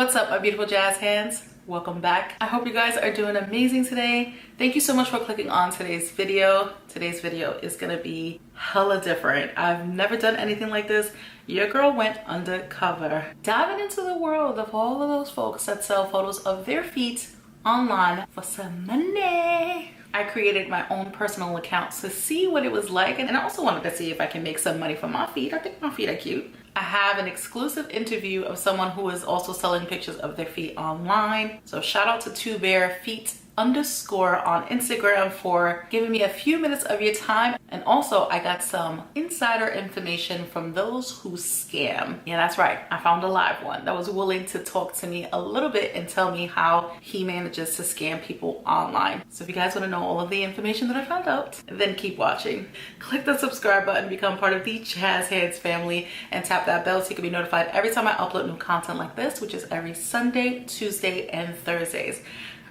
What's up, my beautiful jazz hands? Welcome back. I hope you guys are doing amazing today. Thank you so much for clicking on today's video. Today's video is gonna be hella different. I've never done anything like this. Your girl went undercover, diving into the world of all of those folks that sell photos of their feet online for some money. I created my own personal account to see what it was like, and I also wanted to see if I can make some money from my feet. I think my feet are cute. I have an exclusive interview of someone who is also selling pictures of their feet online. So shout out to 2BareFeet_ on Instagram for giving me a few minutes of your time. And also I got some insider information from those who scam. Yeah, that's right. I found a live one that was willing to talk to me a little bit and tell me how he manages to scam people online. So if you guys want to know all of the information that I found out, then keep watching. Click the subscribe button, become part of the Jazz Hands family, and tap that bell so you can be notified every time I upload new content like this, which is every Sunday, Tuesday, and Thursdays.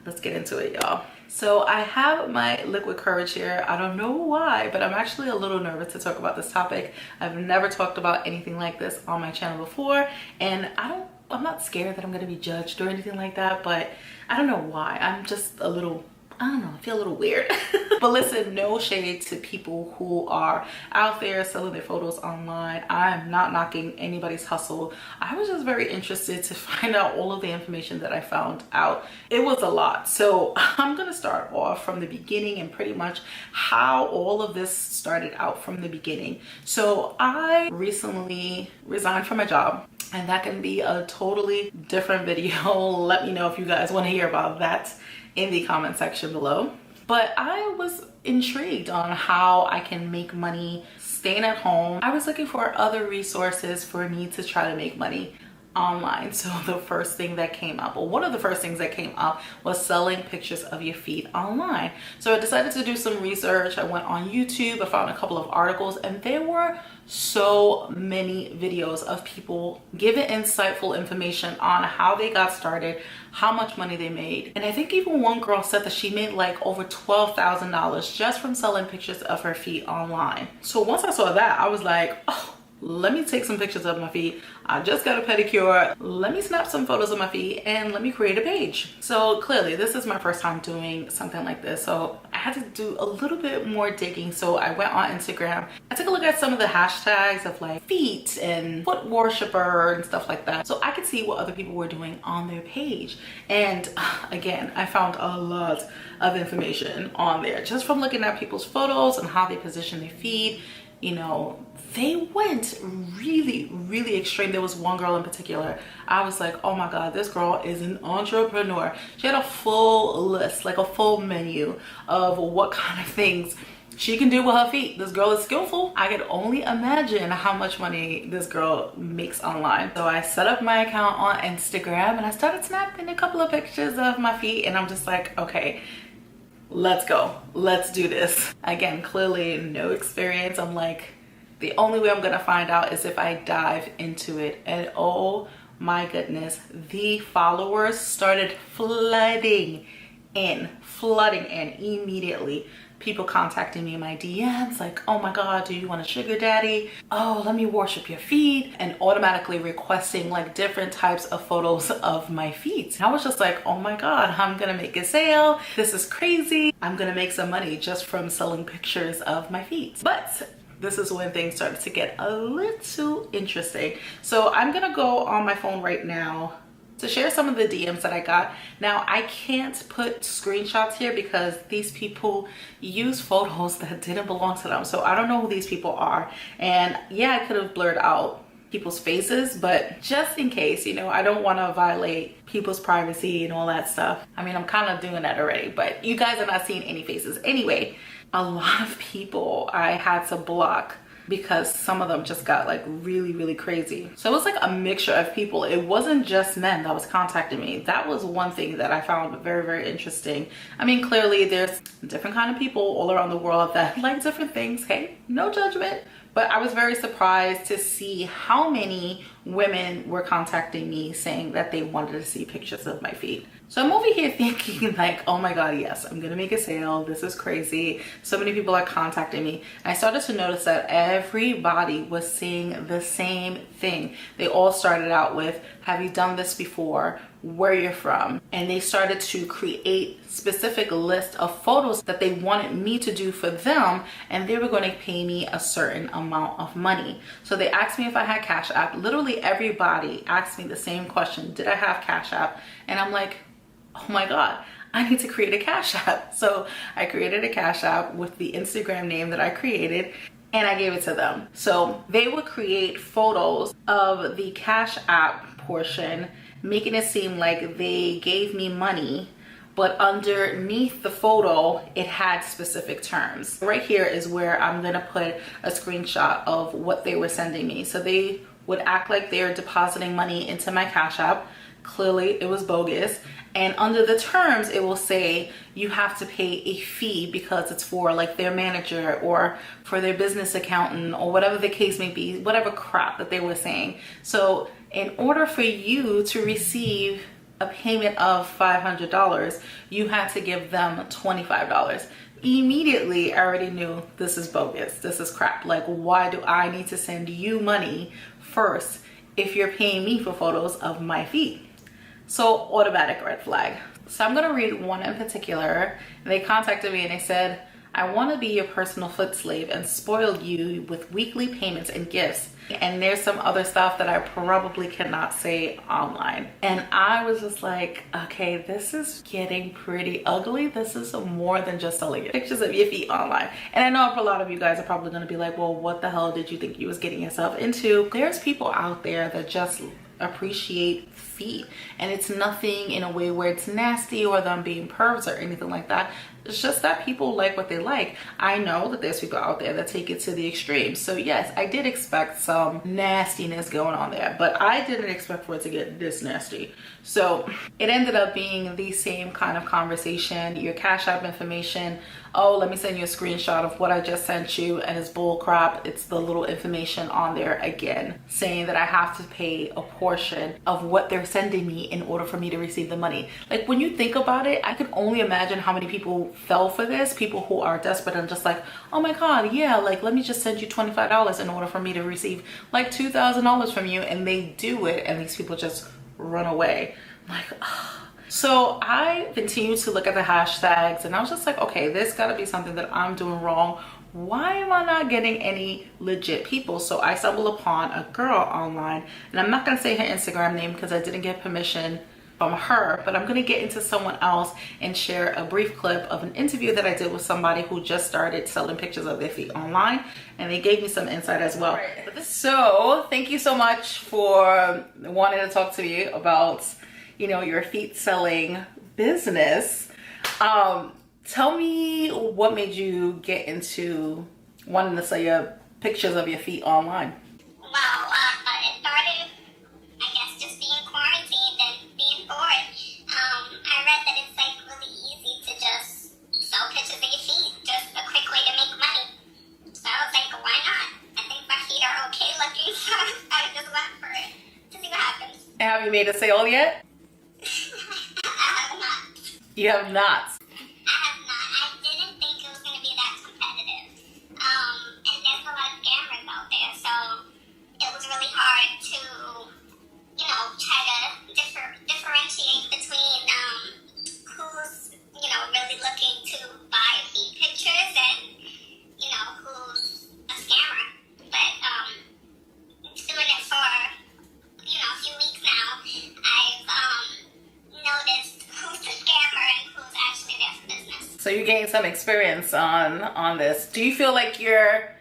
Let's get into it, y'all. So I have my liquid courage here. I don't know why, but I'm actually a little nervous to talk about this topic. I've never talked about anything like this on my channel before, and I'm not scared that I'm gonna be judged or anything like that, but I don't know why. I'm just a little, I don't know, I feel a little weird. But listen, no shade to people who are out there selling their photos online. I'm not knocking anybody's hustle. I was just very interested to find out all of the information that I found out. It was a lot. So I'm gonna start off from the beginning and pretty much how all of this started out from the beginning. So I recently resigned from my job, and that can be a totally different video. Let me know if you guys want to hear about that in the comment section below. But I was intrigued on how I can make money staying at home. I was looking for other resources for me to try to make money online. So the first thing that came up, or one of the first things that came up, was selling pictures of your feet online. So I decided to do some research. I went on YouTube, I found a couple of articles, and there were so many videos of people giving insightful information on how they got started, how much money they made. And I think even one girl said that she made like over $12,000 just from selling pictures of her feet online. So once I saw that, I was like, oh, let me take some pictures of my feet. I just got a pedicure. Let me snap some photos of my feet and let me create a page. So clearly this is my first time doing something like this. So I had to do a little bit more digging. So I went on Instagram. I took a look at some of the hashtags of like feet and foot worshiper and stuff like that, so I could see what other people were doing on their page. And again, I found a lot of information on there just from looking at people's photos and how they position their feet. You know, they went really extreme. There was one girl in particular, I was like, oh my god, this girl is an entrepreneur. She had a full list, like a full menu of what kind of things she can do with her feet. This girl is skillful. I could only imagine how much money this girl makes online. So I set up my account on Instagram and I started snapping a couple of pictures of my feet, and I'm just like, okay, let's go, let's do this. Again, clearly no experience. I'm like, the only way I'm gonna find out is if I dive into it. And oh my goodness, the followers started flooding in immediately. People contacting me in my DMs like, oh my god, do you want a sugar daddy? Oh, let me worship your feet. And automatically requesting like different types of photos of my feet. And I was just like, oh my god, I'm gonna make a sale. This is crazy. I'm gonna make some money just from selling pictures of my feet. But this is when things started to get a little interesting. So I'm gonna go on my phone right now to share some of the DMs that I got. Now, I can't put screenshots here because these people use photos that didn't belong to them. So I don't know who these people are. And yeah, I could have blurred out people's faces, but just in case, you know, I don't want to violate people's privacy and all that stuff. I mean, I'm kind of doing that already, but you guys are not seeing any faces. Anyway, a lot of people I had to block because some of them just got like really crazy. So it was like a mixture of people. It wasn't just men that was contacting me. That was one thing that I found very interesting. I mean, clearly there's different kind of people all around the world that like different things. Hey, no judgment, But I was very surprised to see how many women were contacting me saying that they wanted to see pictures of my feet. So I'm over here thinking like, oh my God, yes, I'm gonna make a sale. This is crazy. So many people are contacting me. And I started to notice that everybody was saying the same thing. They all started out with, have you done this before? Where you're from? And they started to create specific list of photos that they wanted me to do for them, and they were going to pay me a certain amount of money. So they asked me if I had Cash App. Literally everybody asked me the same question, did I have Cash App? And I'm like, oh my God, I need to create a Cash App. So I created a Cash App with the Instagram name that I created, and I gave it to them. So they would create photos of the Cash App portion, making it seem like they gave me money, but underneath the photo, it had specific terms. Right here is where I'm gonna put a screenshot of what they were sending me. So they would act like they're depositing money into my Cash App. Clearly it was bogus. And under the terms, it will say you have to pay a fee because it's for like their manager or for their business accountant or whatever the case may be, whatever crap that they were saying. So in order for you to receive a payment of $500, you had to give them $25. Immediately, I already knew this is bogus. This is crap. Like, why do I need to send you money first if you're paying me for photos of my feet? So automatic red flag. So I'm gonna read one in particular. They contacted me and they said, I want to be your personal foot slave and spoil you with weekly payments and gifts. And there's some other stuff that I probably cannot say online. And I was just like, okay, this is getting pretty ugly. This is more than just selling pictures of your feet online. And I know for a lot of you guys are probably going to be like, well, what the hell did you think you was getting yourself into? There's people out there that just appreciate feet, and it's nothing in a way where it's nasty or them being pervs or anything like that. It's just that people like what they like. I know that there's people out there that take it to the extreme. So yes, I did expect some nastiness going on there, but I didn't expect for it to get this nasty. So it ended up being the same kind of conversation. Your Cash App information. Oh, let me send you a screenshot of what I just sent you, and it's bull crap. It's the little information on there again saying that I have to pay a portion of what they're sending me in order for me to receive the money. Like, when you think about it, I can only imagine how many people fell for this. People who are desperate and just like, oh my God, yeah, like let me just send you $25 in order for me to receive like $2,000 from you, and they do it, and these people just run away. I'm like, ugh. So I continued to look at the hashtags, and I was just like, okay, there's gotta be something that I'm doing wrong. Why am I not getting any legit people? So I stumbled upon a girl online, and I'm not gonna say her Instagram name because I didn't get permission from her, but I'm gonna get into someone else and share a brief clip of an interview that I did with somebody who just started selling pictures of their feet online, and they gave me some insight as well. Right. So thank you so much for wanting to talk to me about, you know, your feet selling business. Tell me what made you get into wanting to sell your pictures of your feet online. Well, it started, I guess, just being quarantined and being bored. I read that it's like really easy to just sell pictures of your feet, just a quick way to make money. So I was like, why not? I think my feet are okay looking, so I just went for it to see what happens. And have you made a sale yet? I have not. You have not? I have not. I didn't think it was going to be that competitive. And there's a lot of scammers out there, so it was really hard to, you know, try to differentiate between who's, you know, really looking to buy feet pictures and, you know, who's a scammer. But doing it for, you know, a few weeks now, I've noticed who's a scammer and who's actually there for business. So you gained some experience on this. Do you feel like you're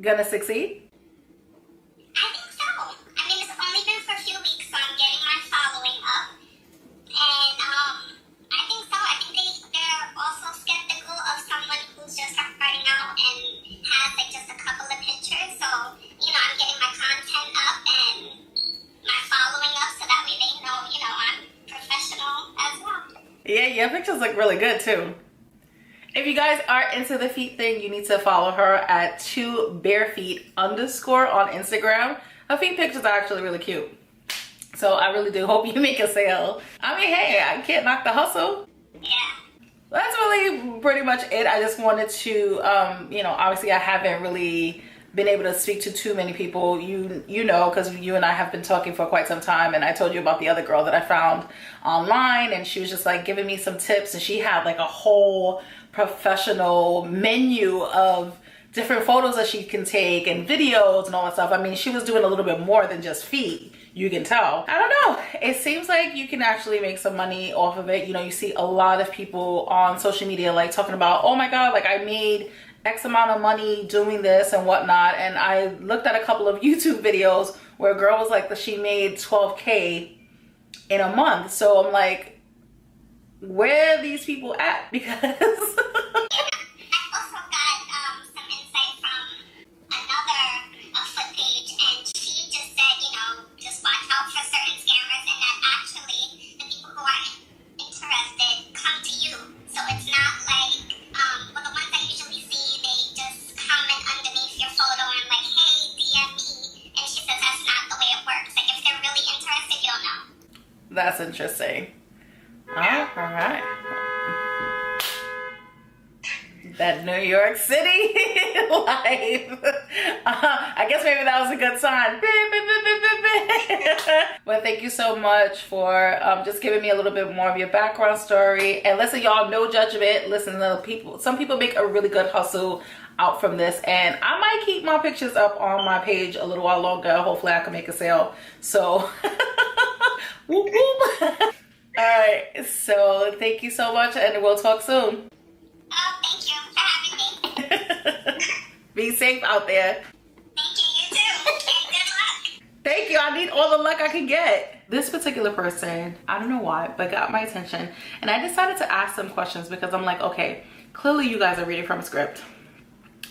gonna succeed? I think so. I mean, it's only been for a few weeks, so I'm getting my following up. And I think so. I think they're also skeptical of someone who's just starting out and has like just a couple of pictures. So, you know, I'm getting my content up and my following up so that way they know, you know, I'm professional as well. Yeah, your pictures look really good too. If you guys are into the feet thing, you need to follow her at 2barefeet_ on Instagram. Her feet pictures are actually really cute. So I really do hope you make a sale. I mean, hey, I can't knock the hustle. Yeah. That's really pretty much it. I just wanted to, you know, obviously I haven't really been able to speak to too many people, you know, because you and I have been talking for quite some time, and I told you about the other girl that I found online, and she was just like giving me some tips, and she had like a whole professional menu of different photos that she can take and videos and all that stuff. I mean, she was doing a little bit more than just feet, you can tell. I don't know, it seems like you can actually make some money off of it. You know, you see a lot of people on social media like talking about, oh my god, like I made X amount of money doing this and whatnot. And I looked at a couple of YouTube videos where a girl was like that she made 12K in a month. So I'm like, where are these people at? Because I also got some insight from another foot page, and she just said, you know, just watch out for certain scammers, and that actually the people who are interested come to you. So it's not like, well, the ones I usually see, they just comment underneath your photo and like, hey, DM me. And she says that's not the way it works. Like if they're really interested, you'll know. that's interesting. All right. That New York City life. I guess maybe that was a good sign. But thank you so much for just giving me a little bit more of your background story. And listen, y'all, no judgment. Listen, the people, some people make a really good hustle out from this, and I might keep my pictures up on my page a little while longer. Hopefully I can make a sale. So whoop whoop. All right, so thank you so much, and we'll talk soon. Oh, thank you for having me. Be safe out there. Thank you, you too. And good luck. Thank you. I need all the luck I can get. This particular person, I don't know why, but got my attention, and I decided to ask some questions because I'm like, okay, clearly you guys are reading from a script.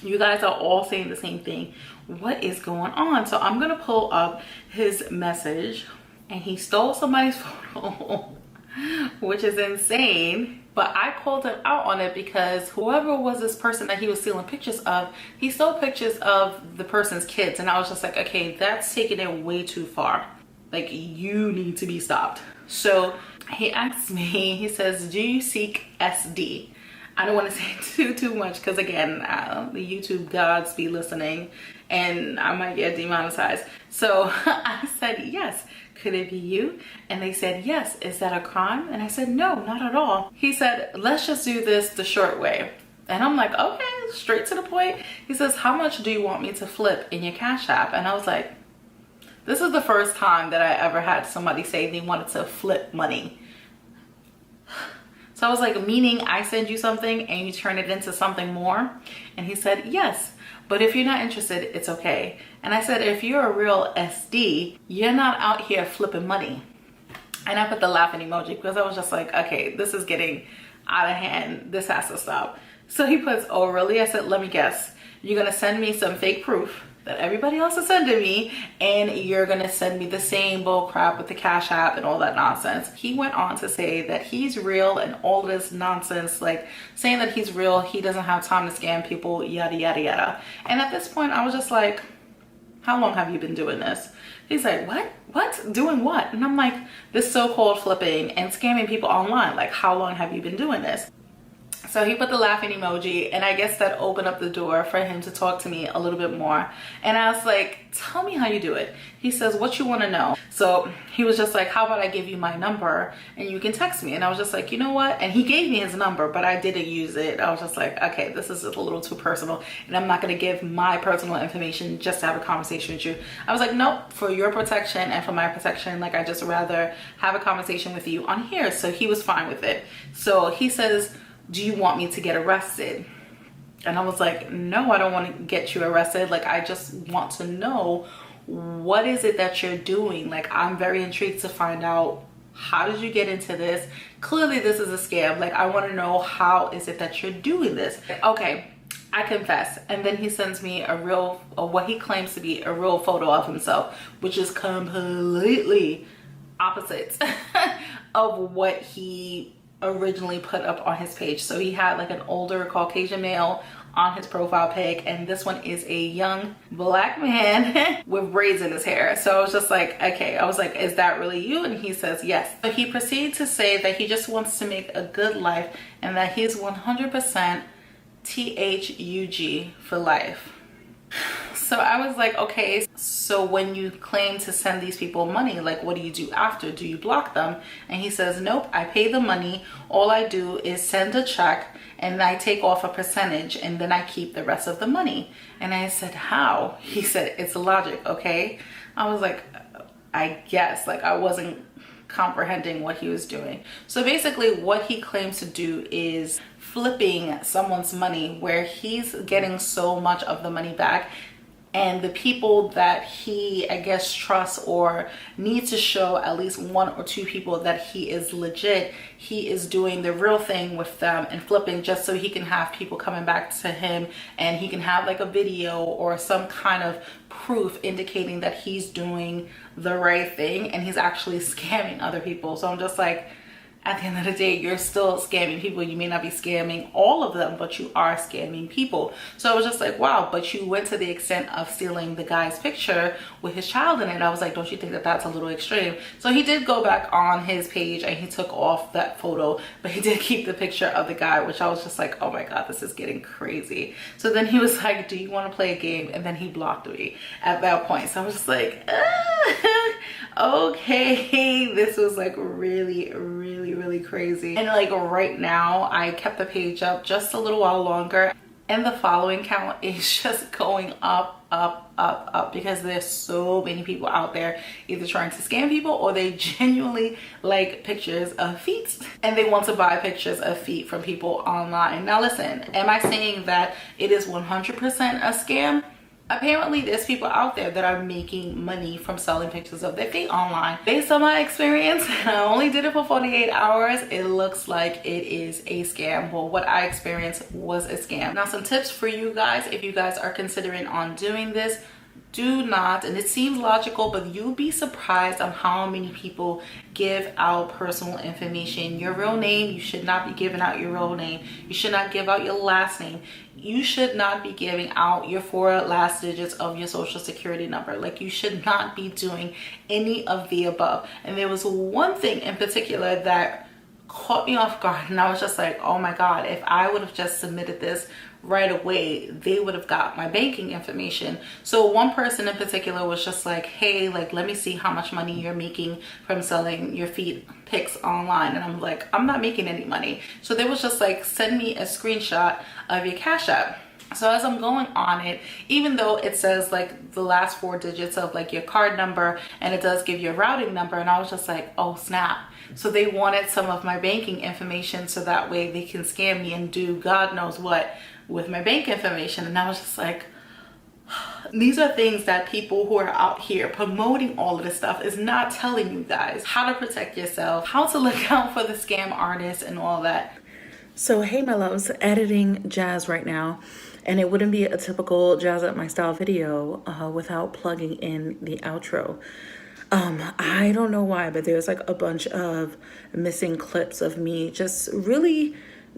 You guys are all saying the same thing. What is going on? So I'm gonna pull up his message, and he stole somebody's photo, which is insane. But I called him out on it because whoever was this person that he was stealing pictures of, he stole pictures of the person's kids. And I was just like, okay, that's taking it way too far. Like, you need to be stopped. So he asked me, he says, do you seek SD? I don't want to say too much because again, the YouTube gods be listening and I might get demonetized. So I said, yes. Could it be you? And they said, yes. Is that a crime? And I said, no, not at all. He said, let's just do this the short way. And I'm like, okay, straight to the point. He says, how much do you want me to flip in your Cash App? And I was like, this is the first time that I ever had somebody say they wanted to flip money. So I was like, meaning I send you something and you turn it into something more? And he said, yes. But if you're not interested, it's okay. And I said, if you're a real SD, you're not out here flipping money. And I put the laughing emoji because I was just like, okay, this is getting out of hand. This has to stop. So he puts, oh, really? I said, let me guess. You're going to send me some fake proof that everybody else is sending me, and you're going to send me the same bull crap with the Cash App and all that nonsense. He went on to say that he's real and all this nonsense, like saying that he's real, he doesn't have time to scam people, yada, yada, yada. And at this point, I was just like, how long have you been doing this? He's like, what? Doing what? And I'm like, this so-called flipping and scamming people online. Like, how long have you been doing this? So he put the laughing emoji, and I guess that opened up the door for him to talk to me a little bit more. And I was like, tell me how you do it. He says, what you want to know? So he was just like, how about I give you my number and you can text me? And I was just like, you know what? And he gave me his number, but I didn't use it. I was just like, okay, this is a little too personal, and I'm not going to give my personal information just to have a conversation with you. I was like, nope, for your protection and for my protection, like, I just rather have a conversation with you on here. So he was fine with it. So he says, do you want me to get arrested? And I was like, no, I don't want to get you arrested. Like, I just want to know, what is it that you're doing? Like, I'm very intrigued to find out, how did you get into this? Clearly this is a scam. Like, I want to know, how is it that you're doing this? Okay, I confess. And then he sends me a real, or what he claims to be a real photo of himself, which is completely opposite of what he originally put up on his page. So he had like an older Caucasian male on his profile pic, and this one is a young black man with braids in his hair. So I was just like, okay, I was like, is that really you? And he says yes. But he proceeded to say that he just wants to make a good life and that he's 100% THUG for life. So I was like, okay, so when you claim to send these people money, like what do you do after? Do you block them? And he says, nope, I pay the money. All I do is send a check and I take off a percentage and then I keep the rest of the money. And I said, how? He said, it's logic, okay? I was like, I guess, like I wasn't comprehending what he was doing. So basically what he claims to do is flipping someone's money where he's getting so much of the money back, and the people that he, I guess, trusts or needs to show at least one or two people that he is legit, he is doing the real thing with them and flipping just so he can have people coming back to him and he can have like a video or some kind of proof indicating that he's doing the right thing and he's actually scamming other people. So I'm just like, at the end of the day, you're still scamming people. You may not be scamming all of them, but you are scamming people. So I was just like, wow, but you went to the extent of stealing the guy's picture with his child in it. I was like, don't you think that that's a little extreme? So he did go back on his page and he took off that photo, but he did keep the picture of the guy, which I was just like, oh my God, this is getting crazy. So then he was like, do you want to play a game? And then he blocked me at that point. So I was just like, okay, this was like really crazy. And like right now I kept the page up just a little while longer and the following count is just going up because there's so many people out there either trying to scam people or they genuinely like pictures of feet and they want to buy pictures of feet from people online. Now listen, am I saying that it is 100% a scam? Apparently there's people out there that are making money from selling pictures of their feet online. Based on my experience, I only did it for 48 hours. It looks like it is a scam. Well, what I experienced was a scam. Now some tips for you guys if you guys are considering on doing this. Do not, and it seems logical, but you'll be surprised on how many people give out personal information. Your real name, you should not be giving out your real name. You should not give out your last name. You should not be giving out your 4 last digits of your social security number. Like you should not be doing any of the above. And there was one thing in particular that caught me off guard and I was just like, oh my God, if I would have just submitted this right away, they would have got my banking information. So one person in particular was just like, hey, like let me see how much money you're making from selling your feet pics online. And I'm like, I'm not making any money. So they was just like, send me a screenshot of your Cash App. So as I'm going on it, even though it says like the last 4 digits of like your card number and it does give you a routing number, and I was just like, oh snap. So they wanted some of my banking information so that way they can scam me and do God knows what with my bank information. And I was just like, these are things that people who are out here promoting all of this stuff is not telling you guys. How to protect yourself, how to look out for the scam artists and all that. So hey my loves, editing Jazz right now, and it wouldn't be a typical Jazz Up My Style video without plugging in the outro. I don't know why, but there's like a bunch of missing clips of me just really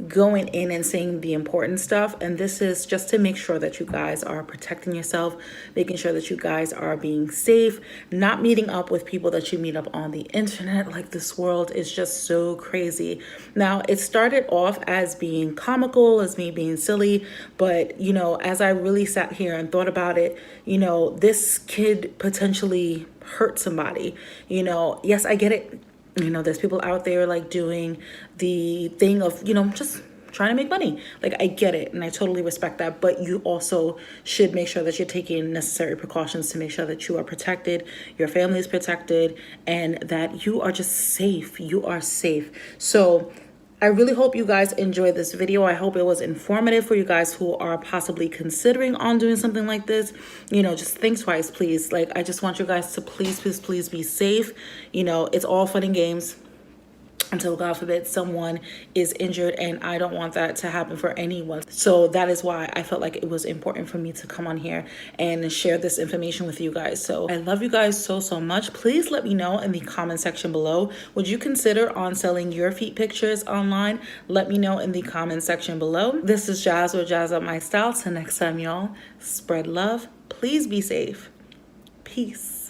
going in and saying the important stuff, and this is just to make sure that you guys are protecting yourself, making sure that you guys are being safe, not meeting up with people that you meet up on the internet. Like this world is just so crazy. Now it started off as being comical, as me being silly, but you know, as I really sat here and thought about it, you know, this kid potentially hurt somebody. You know, yes, I get it. You know, there's people out there like doing the thing of, you know, just trying to make money. Like I get it and I totally respect that, but you also should make sure that you're taking necessary precautions to make sure that you are protected, your family is protected, and that you are just safe. You are safe. So I really hope you guys enjoyed this video. I hope it was informative for you guys who are possibly considering on doing something like this. You know, just think twice, please. Like, I just want you guys to please be safe. You know, it's all fun and games. until God forbid someone is injured, and I don't want that to happen for anyone. So that is why I felt like it was important for me to come on here and share this information with you guys. So I love you guys so much. Please let me know in the comment section below, would you consider on selling your feet pictures online? Let me know in the comment section below. This is Jazz or Jazz Up My Style. Till next time, y'all, spread love, please be safe, peace.